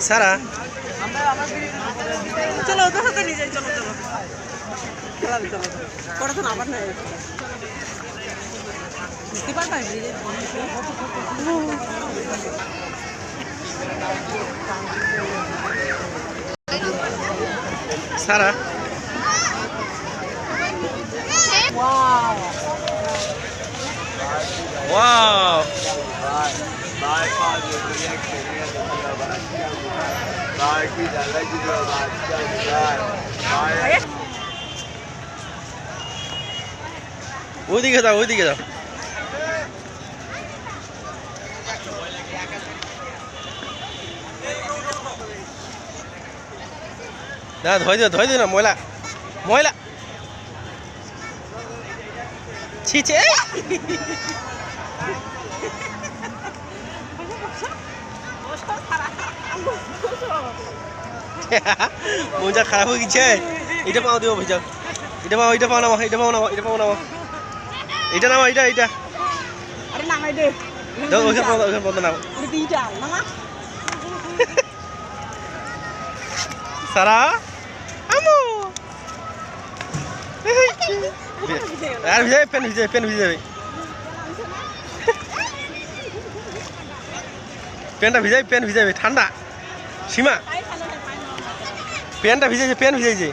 সারা চলো ওদের সাথে নিয়ে যাই চলো চলো চলো চলো পরে তো আবার নাই বুঝতে পারবা সারা ওয়াও ওইদিকে যাও ওইদিকে যাও না ধুই দিও না ময়লা ময়লা ছি ছি মজা খারাপ হয়ে গেছে এটা পাও দিও ভাই যাও এটা পাও নামা এটা নামা এটা আরে নামাই দে দাও ওখানে বন্ধ নাও দুইটা নামা সারা আমু আর ভিজে পেন ভিজে পেন ভিজাবে ঠান্ডা সীমা পেনটা ভিজেছে